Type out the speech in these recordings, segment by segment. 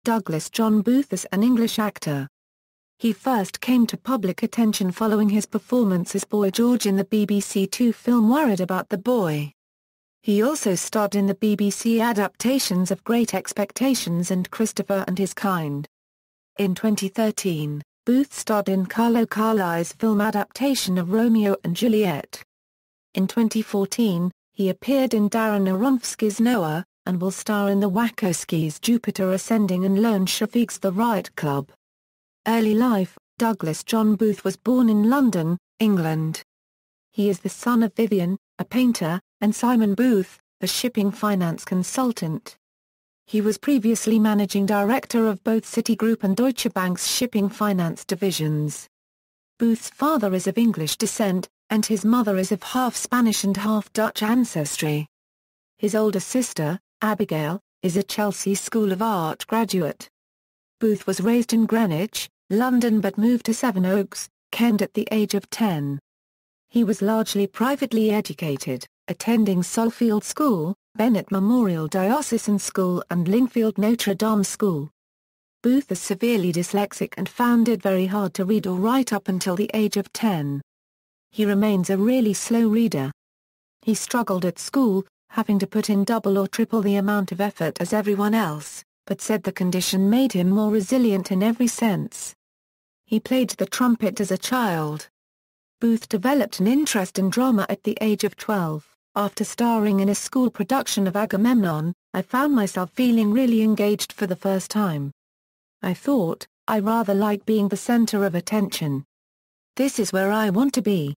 Douglas John Booth is an English actor. He first came to public attention following his performance as Boy George in the BBC Two film Worried About the Boy. He also starred in the BBC adaptations of Great Expectations and Christopher and His Kind. In 2013, Booth starred in Carlo Carlei's film adaptation of Romeo and Juliet. In 2014, he appeared in Darren Aronofsky's Noah, and will star in the Wachowskis' Jupiter Ascending and Lone Scherfig's The Riot Club. Early life: Douglas John Booth was born in London, England. He is the son of Vivian, a painter, and Simon Booth, a shipping finance consultant. He was previously managing director of both Citigroup and Deutsche Bank's shipping finance divisions. Booth's father is of English descent, and his mother is of half Spanish and half Dutch ancestry. His older sister, Abigail, is a Chelsea School of Art graduate. Booth was raised in Greenwich, London but moved to Sevenoaks, Kent at the age of 10. He was largely privately educated, attending Solfield School, Bennett Memorial Diocesan School and Lingfield Notre Dame School. Booth is severely dyslexic and found it very hard to read or write up until the age of 10. He remains a really slow reader. He struggled at school, having to put in double or triple the amount of effort as everyone else, but said the condition made him more resilient in every sense. He played the trumpet as a child. Booth developed an interest in drama at the age of 12. After starring in a school production of Agamemnon, I found myself feeling really engaged for the first time. I thought, I rather like being the center of attention. This is where I want to be.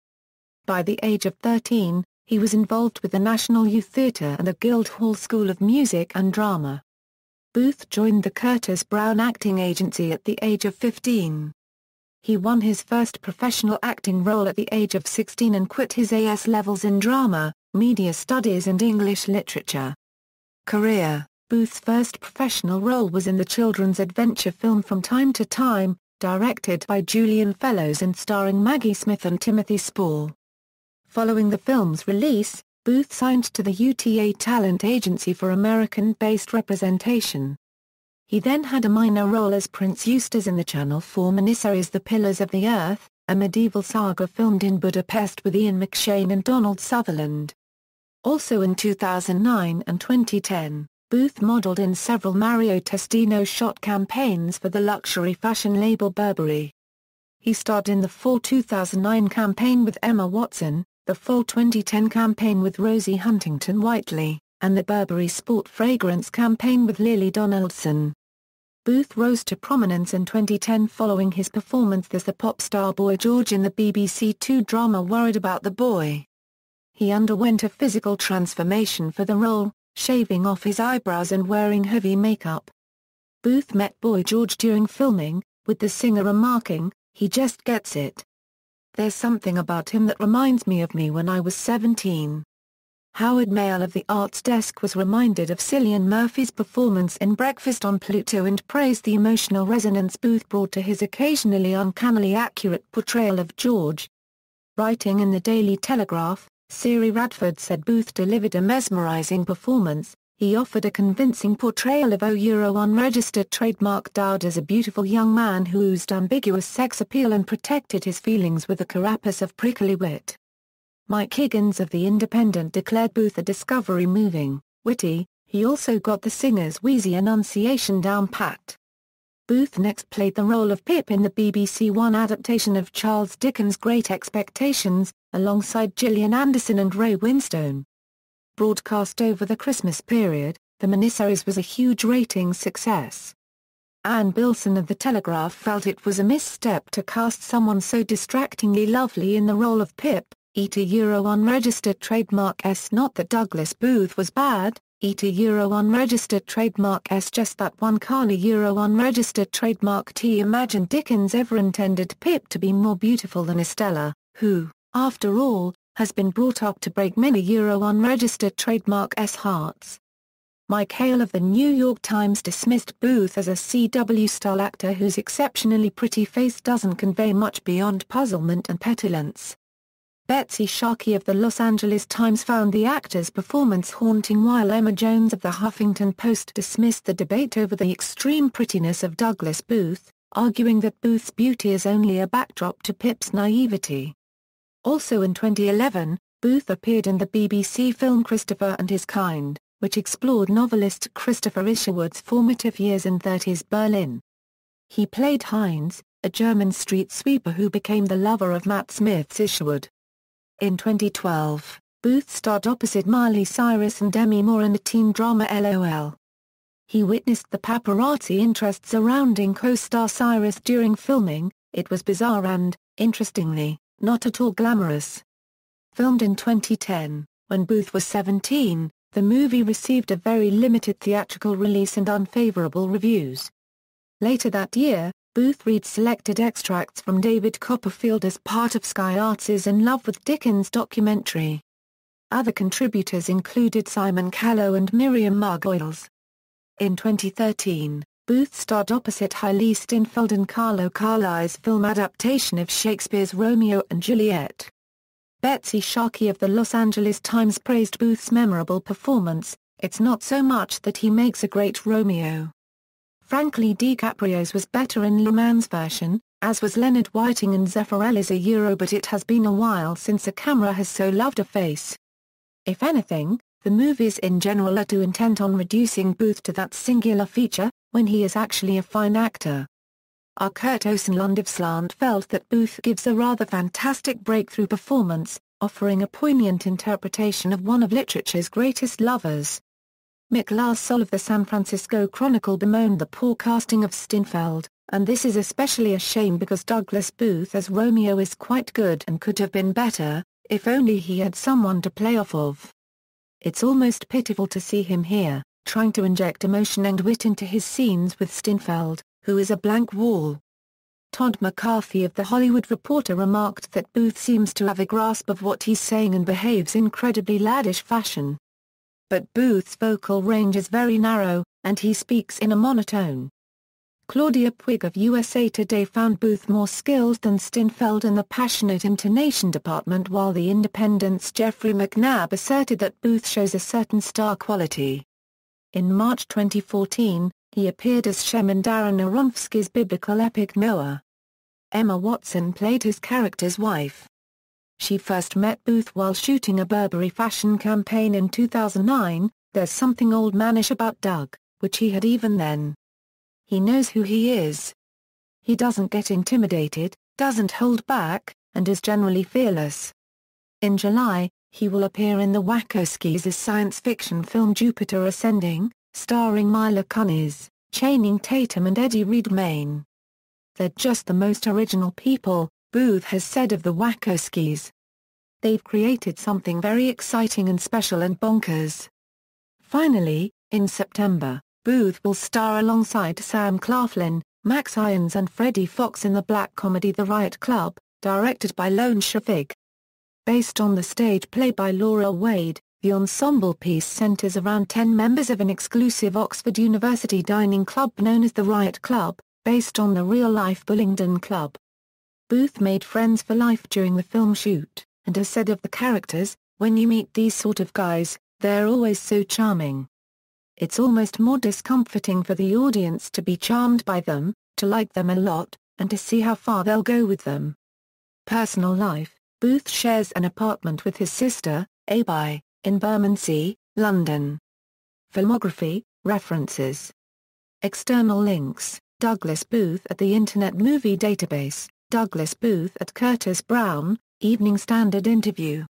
By the age of 13, he was involved with the National Youth Theatre and the Guildhall School of Music and Drama. Booth joined the Curtis Brown Acting Agency at the age of 15. He won his first professional acting role at the age of 16 and quit his AS levels in drama, media studies and English literature. Career: Booth's first professional role was in the children's adventure film From Time to Time, directed by Julian Fellowes and starring Maggie Smith and Timothy Spall. Following the film's release, Booth signed to the UTA Talent Agency for American-based representation. He then had a minor role as Prince Eustace in the Channel 4 miniseries The Pillars of the Earth, a medieval saga filmed in Budapest with Ian McShane and Donald Sutherland. Also in 2009 and 2010, Booth modeled in several Mario Testino shot campaigns for the luxury fashion label Burberry. He starred in the Fall 2009 campaign with Emma Watson, the Fall 2010 campaign with Rosie Huntington-Whiteley, and the Burberry Sport fragrance campaign with Lily Donaldson. Booth rose to prominence in 2010 following his performance as the pop star Boy George in the BBC Two drama Worried About the Boy. He underwent a physical transformation for the role, shaving off his eyebrows and wearing heavy makeup. Booth met Boy George during filming, with the singer remarking, "He just gets it. There's something about him that reminds me of me when I was 17. Howard Mayall of the Arts Desk was reminded of Cillian Murphy's performance in Breakfast on Pluto and praised the emotional resonance Booth brought to his occasionally uncannily accurate portrayal of George. Writing in the Daily Telegraph, Siri Radford said Booth delivered a mesmerizing performance. He offered a convincing portrayal of unregistered trademark Dowd as a beautiful young man who oozed ambiguous sex appeal and protected his feelings with a carapace of prickly wit. Mike Higgins of The Independent declared Booth a discovery moving, witty. He also got the singer's wheezy enunciation down pat. Booth next played the role of Pip in the BBC One adaptation of Charles Dickens' Great Expectations, alongside Gillian Anderson and Ray Winstone. Broadcast over the Christmas period, the miniseries was a huge ratings success. Anne Bilson of The Telegraph felt it was a misstep to cast someone so distractingly lovely in the role of Pip. Unregistered trademark S. Not that Douglas Booth was bad, unregistered trademark S. Just that one Carly unregistered trademark T. Imagine Dickens ever intended Pip to be more beautiful than Estella, who, after all, has been brought up to break many unregistered trademark S hearts. Mike Hale of the New York Times dismissed Booth as a CW-style actor whose exceptionally pretty face doesn't convey much beyond puzzlement and petulance. Betsy Sharkey of the Los Angeles Times found the actor's performance haunting, while Emma Jones of the Huffington Post dismissed the debate over the extreme prettiness of Douglas Booth, arguing that Booth's beauty is only a backdrop to Pip's naivety. Also in 2011, Booth appeared in the BBC film Christopher and His Kind, which explored novelist Christopher Isherwood's formative years in 30s Berlin. He played Heinz, a German street sweeper who became the lover of Matt Smith's Isherwood. In 2012, Booth starred opposite Miley Cyrus and Demi Moore in the teen drama LOL. He witnessed the paparazzi interest surrounding co-star Cyrus during filming. It was bizarre and, interestingly, not at all glamorous. Filmed in 2010, when Booth was 17, the movie received a very limited theatrical release and unfavorable reviews. Later that year, Booth reads selected extracts from David Copperfield as part of Sky Arts' In Love with Dickens documentary. Other contributors included Simon Callow and Miriam Margolyes. In 2013, Booth starred opposite Hailey Steinfeld in Carlo Carlei's film adaptation of Shakespeare's Romeo and Juliet. Betsy Sharkey of the Los Angeles Times praised Booth's memorable performance. "It's not so much that he makes a great Romeo. Frankly, DiCaprio's was better in Le Mans' version, as was Leonard Whiting and Zeffirelli's but it has been a while since a camera has so loved a face." If anything, the movies in general are too intent on reducing Booth to that singular feature, when he is actually a fine actor. R. Kurt Osenlund felt that Booth gives a rather fantastic breakthrough performance, offering a poignant interpretation of one of literature's greatest lovers. Mick Larsol of the San Francisco Chronicle bemoaned the poor casting of Steinfeld, and this is especially a shame because Douglas Booth as Romeo is quite good and could have been better, if only he had someone to play off of. It's almost pitiful to see him here, trying to inject emotion and wit into his scenes with Steinfeld, who is a blank wall. Todd McCarthy of The Hollywood Reporter remarked that Booth seems to have a grasp of what he's saying and behaves incredibly laddish fashion. But Booth's vocal range is very narrow, and he speaks in a monotone. Claudia Puig of USA Today found Booth more skilled than Steinfeld in the passionate intonation department, while The Independent's Jeffrey McNabb asserted that Booth shows a certain star quality. In March 2014, he appeared as Shem in Darren Aronofsky's biblical epic Noah. Emma Watson played his character's wife. She first met Booth while shooting a Burberry fashion campaign in 2009, "There's something old mannish about Doug," which he had even then. "He knows who he is. He doesn't get intimidated, doesn't hold back, and is generally fearless." In July, he will appear in the Wachowskis' science fiction film Jupiter Ascending, starring Mila Kunis, Channing Tatum and Eddie Redmayne. "They're just the most original people," Booth has said of the Wachowskis. "They've created something very exciting and special and bonkers." Finally, in September, Booth will star alongside Sam Claflin, Max Irons and Freddie Fox in the black comedy The Riot Club, directed by Lone Scherfig. Based on the stage play by Laura Wade, the ensemble piece centers around 10 members of an exclusive Oxford University dining club known as the Riot Club, based on the real-life Bullingdon Club. Booth made friends for life during the film shoot, and has said of the characters, "When you meet these sort of guys, they're always so charming. It's almost more discomforting for the audience to be charmed by them, to like them a lot, and to see how far they'll go with them." Personal life: Booth shares an apartment with his sister, Abi, in Bermondsey, London. Filmography, references. External links: Douglas Booth at the Internet Movie Database, Douglas Booth at Curtis Brown, Evening Standard interview.